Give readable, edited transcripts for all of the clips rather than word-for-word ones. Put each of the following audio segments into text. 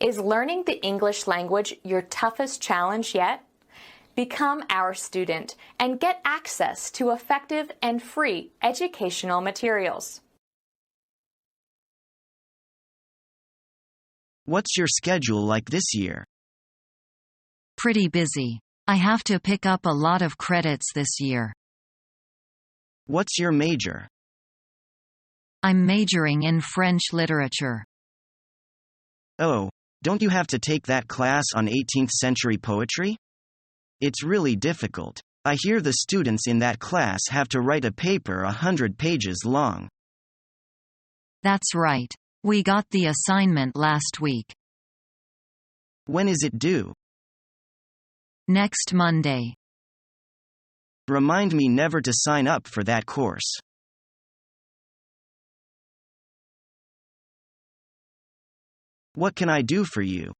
Is learning the English language your toughest challenge yet? Become our student and get access to effective and free educational materials. What's your schedule like this year? Pretty busy. I have to pick up a lot of credits this year. What's your major? I'm majoring in French literature. Oh, don't you have to take that class on 18th century poetry? It's really difficult. I hear the students in that class have to write a paper 100 pages long. That's right. We got the assignment last week. When is it due? Next Monday. Remind me never to sign up for that course. What can I do for you?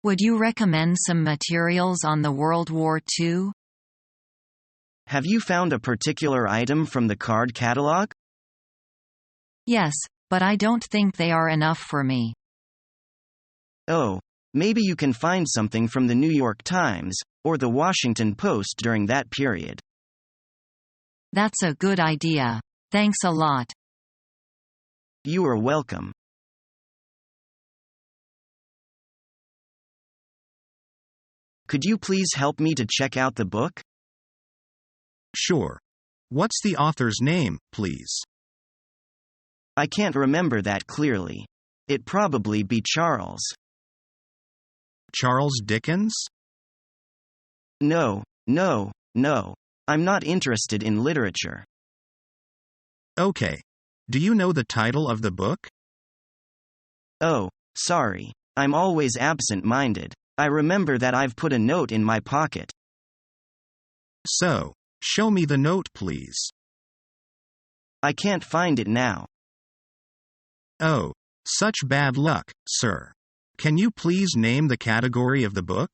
Would you recommend some materials on the World War II? Have you found a particular item from the card catalog? Yes, but I don't think they are enough for me. Oh, maybe you can find something from the New York Times or the Washington Post during that period. That's a good idea. Thanks a lot. You are welcome. Could you please help me to check out the book? Sure. What's the author's name, please? I can't remember that clearly. It'd probably be Charles. Charles Dickens? No. I'm not interested in literature. Okay. Do you know the title of the book? Oh, sorry. I'm always absent-minded. I remember that I've put a note in my pocket. So, show me the note, please. I can't find it now. Oh, such bad luck, sir. Can you please name the category of the book?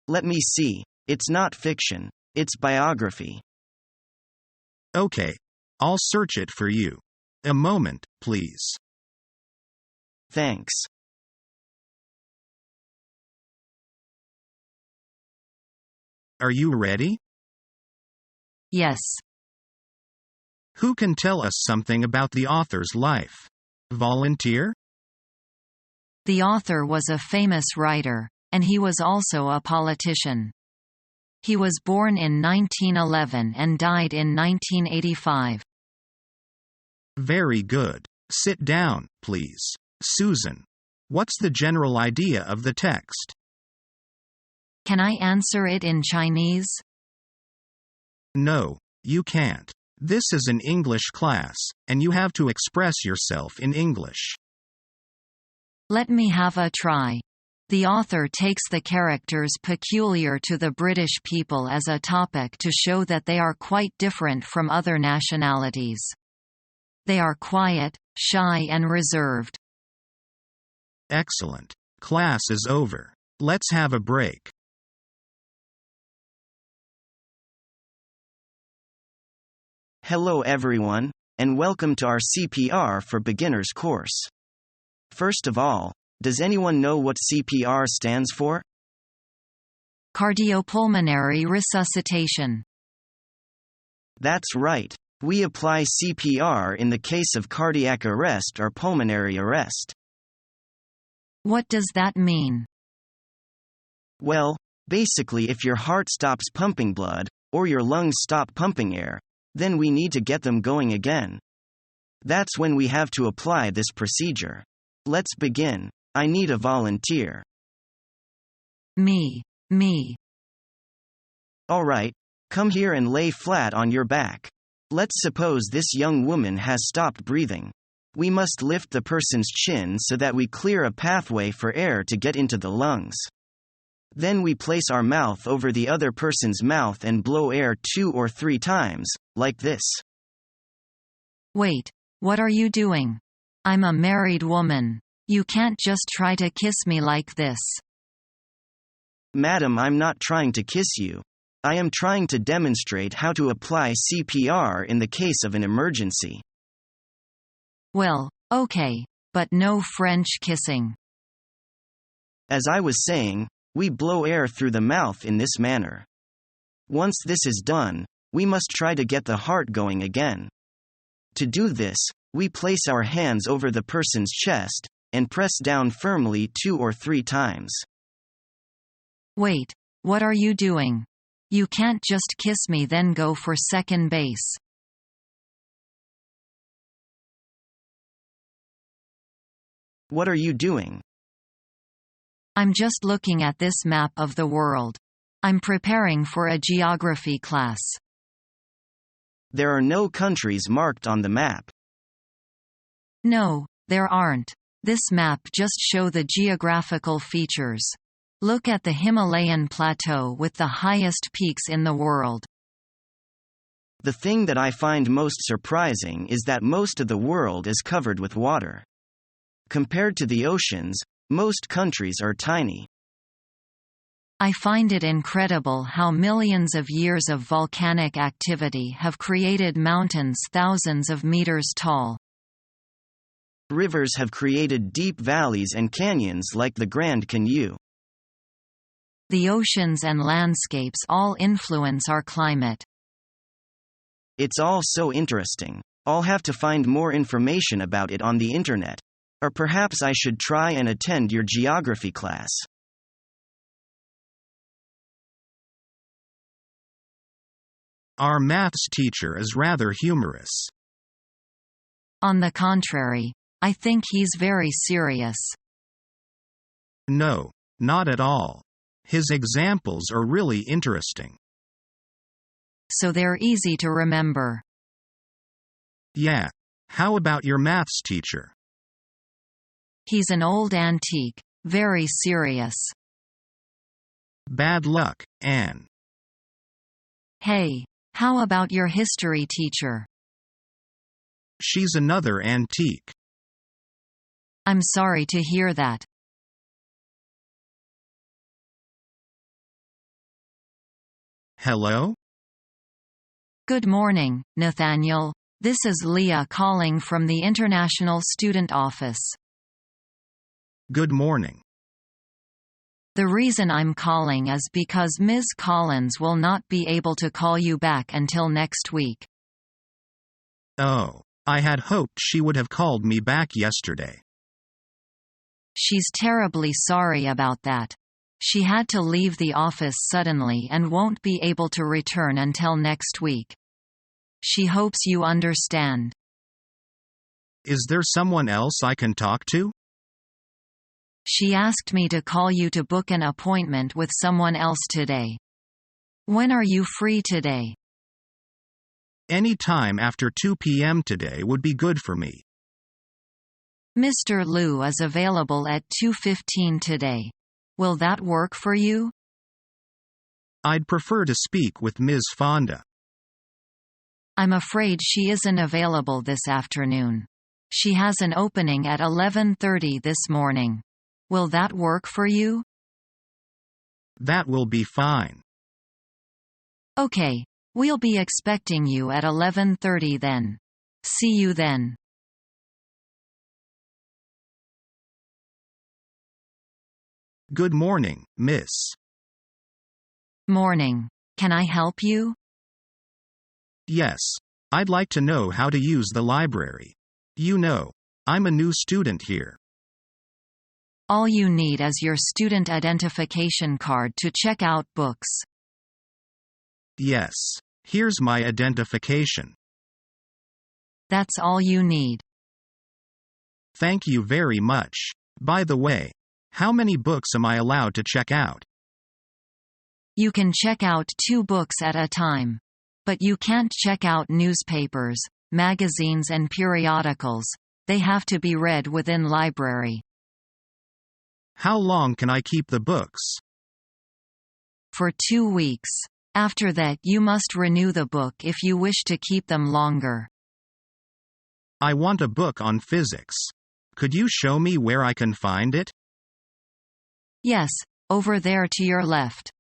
Let me see. It's not fiction. It's biography. Okay. I'll search it for you. A moment, please. Thanks. Are you ready? Yes. Who can tell us something about the author's life? Volunteer? The author was a famous writer, and he was also a politician. He was born in 1911 and died in 1985. Very good. Sit down, please. Susan. What's the general idea of the text? Can I answer it in Chinese? No, you can't. This is an English class, and you have to express yourself in English. Let me have a try. The author takes the characters peculiar to the British people as a topic to show that they are quite different from other nationalities. They are quiet, shy and reserved. Excellent. Class is over. Let's have a break. Hello everyone, and welcome to our CPR for Beginners course. First of all, does anyone know what CPR stands for? Cardiopulmonary resuscitation. That's right. We apply CPR in the case of cardiac arrest or pulmonary arrest. What does that mean? Well, basically if your heart stops pumping blood, or your lungs stop pumping air, then we need to get them going again. That's when we have to apply this procedure. Let's begin. I need a volunteer. Me. Alright, come here and lay flat on your back. Let's suppose this young woman has stopped breathing. We must lift the person's chin so that we clear a pathway for air to get into the lungs. Then we place our mouth over the other person's mouth and blow air 2 or 3 times, like this. Wait, what are you doing? I'm a married woman. You can't just try to kiss me like this. Madam, I'm not trying to kiss you. I am trying to demonstrate how to apply CPR in the case of an emergency. Well, okay. but no French kissing. As I was saying, we blow air through the mouth in this manner. Once this is done, we must try to get the heart going again. To do this, we place our hands over the person's chest, and press down firmly 2 or 3 times. Wait, what are you doing? You can't just kiss me then go for second base. What are you doing? I'm just looking at this map of the world. I'm preparing for a geography class. There are no countries marked on the map. No, there aren't. This map just show the geographical features. Look at the Himalayan plateau with the highest peaks in the world. The thing that I find most surprising is that most of the world is covered with water. Compared to the oceans, most countries are tiny. I find it incredible how millions of years of volcanic activity have created mountains thousands of meters tall. Rivers have created deep valleys and canyons like the Grand Canyon. The oceans and landscapes all influence our climate. It's all so interesting. I'll have to find more information about it on the internet. Or perhaps I should try and attend your geography class. Our maths teacher is rather humorous. On the contrary, I think he's very serious. No, not at all. His examples are really interesting. So they're easy to remember. Yeah. How about your maths teacher? He's an old antique, very serious. Bad luck, Anne. Hey, how about your history teacher? She's another antique. I'm sorry to hear that. Hello? Good morning, Nathaniel. This is Leah calling from the International Student Office. Good morning. The reason I'm calling is because Ms. Collins will not be able to call you back until next week. Oh, I had hoped she would have called me back yesterday. She's terribly sorry about that. She had to leave the office suddenly and won't be able to return until next week. She hopes you understand. Is there someone else I can talk to? She asked me to call you to book an appointment with someone else today. When are you free today? Any time after 2 p.m. today would be good for me. Mr. Liu is available at 2:15 today. Will that work for you? I'd prefer to speak with Ms. Fonda. I'm afraid she isn't available this afternoon. She has an opening at 11:30 this morning. Will that work for you? That will be fine. Okay, we'll be expecting you at 11:30 then. See you then. Good morning, miss. Morning. Can I help you? Yes. I'd like to know how to use the library. You know, I'm a new student here. All you need is your student identification card to check out books. Yes. Here's my identification. That's all you need. Thank you very much. By the way, how many books am I allowed to check out? You can check out 2 books at a time. But you can't check out newspapers, magazines and periodicals. They have to be read within library. How long can I keep the books? For 2 weeks. After that you must renew the book if you wish to keep them longer. I want a book on physics. Could you show me where I can find it? Yes, over there to your left.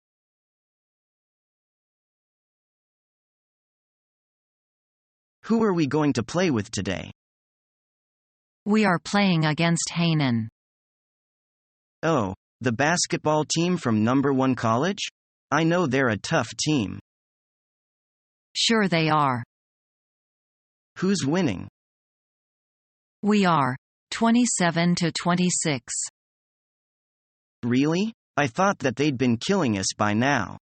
Who are we going to play with today? We are playing against Hainan. Oh, the basketball team from number 1 college? I know they're a tough team. Sure they are. Who's winning? We are. 27-26. Really? I thought that they'd been killing us by now.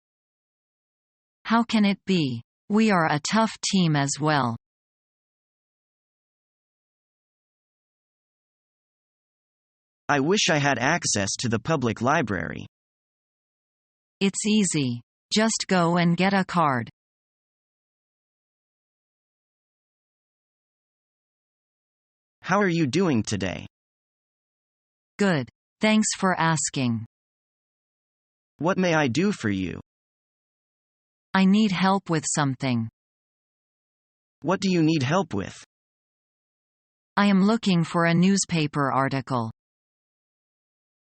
How can it be? We are a tough team as well. I wish I had access to the public library. It's easy. Just go and get a card. How are you doing today? Good. Thanks for asking. What may I do for you? I need help with something. What do you need help with? I am looking for a newspaper article.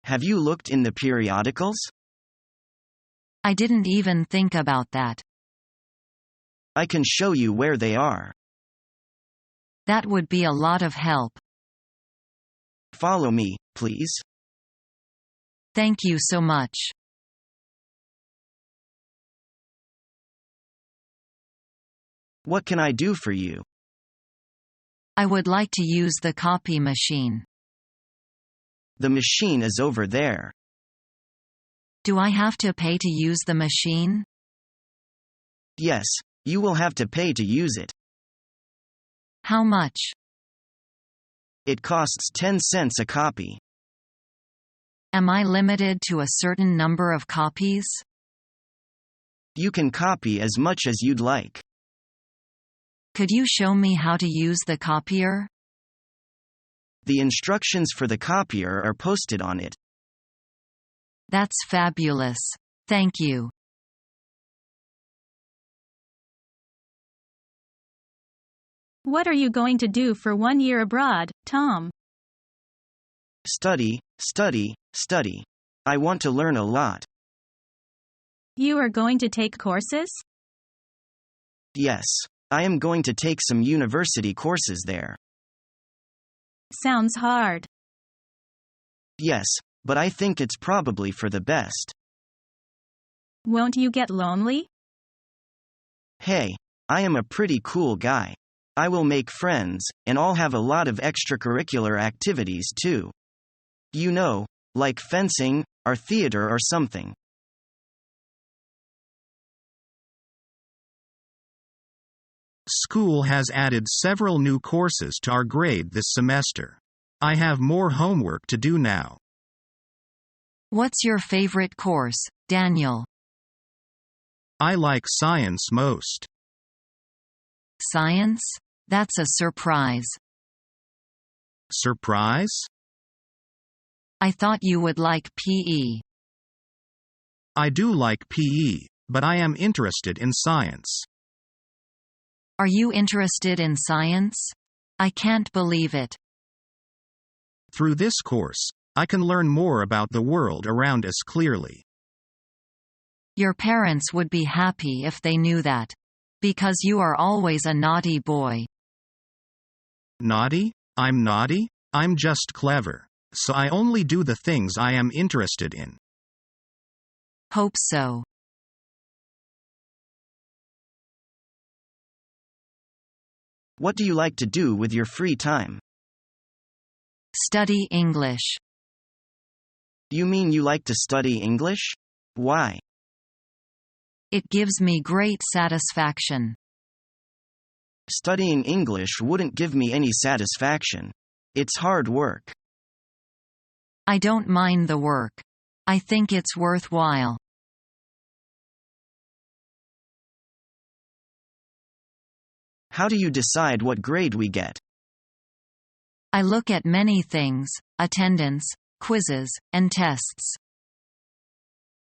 Have you looked in the periodicals? I didn't even think about that. I can show you where they are. That would be a lot of help. Follow me, please. Thank you so much. What can I do for you? I would like to use the copy machine. The machine is over there. Do I have to pay to use the machine? Yes, you will have to pay to use it. How much? It costs 10 cents a copy. Am I limited to a certain number of copies? You can copy as much as you'd like. Could you show me how to use the copier? The instructions for the copier are posted on it. That's fabulous. Thank you. What are you going to do for 1 year abroad, Tom? Study, study, study. I want to learn a lot. You are going to take courses? Yes, I am going to take some university courses there. Sounds hard. Yes, but I think it's probably for the best. Won't you get lonely? Hey, I am a pretty cool guy. I will make friends, and I'll have a lot of extracurricular activities too. You know, like fencing, or theater or something. School has added several new courses to our grade this semester. I have more homework to do now. What's your favorite course, Daniel? I like science most. Science? That's a surprise. Surprise? I thought you would like PE. I do like PE, but I am interested in science. Are you interested in science? I can't believe it. Through this course, I can learn more about the world around us clearly. Your parents would be happy if they knew that. Because you are always a naughty boy. Naughty? I'm naughty? I'm just clever. So I only do the things I am interested in. Hope so. What do you like to do with your free time? Study English. You mean you like to study English? Why? It gives me great satisfaction. Studying English wouldn't give me any satisfaction. It's hard work. I don't mind the work. I think it's worthwhile. How do you decide what grade we get? I look at many things: attendance, quizzes, and tests.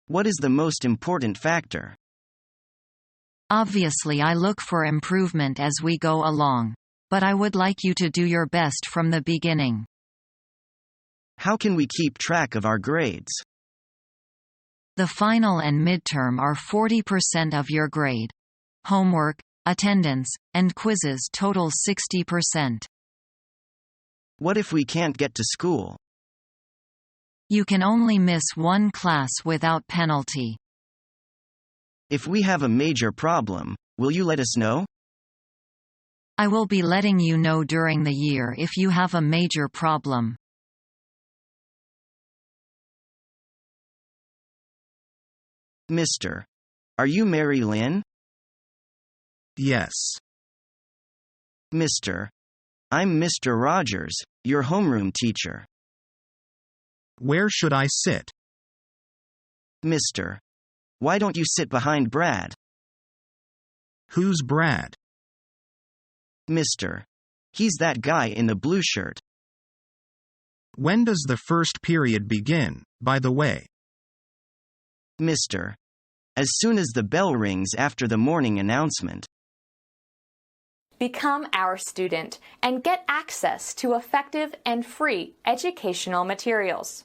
What is the most important factor? Obviously, I look for improvement as we go along. But I would like you to do your best from the beginning. How can we keep track of our grades? The final and midterm are 40% of your grade. Homework, attendance, and quizzes total 60%. What if we can't get to school? You can only miss one class without penalty. If we have a major problem, will you let us know? I will be letting you know during the year if you have a major problem. Mr. Are you Mary Lynn? Yes. Mr. I'm Mr. Rogers, your homeroom teacher. Where should I sit? Mr. Why don't you sit behind Brad? Who's Brad? Mr. He's that guy in the blue shirt. When does the first period begin, by the way? Mr. As soon as the bell rings after the morning announcement. Become our student and get access to effective and free educational materials.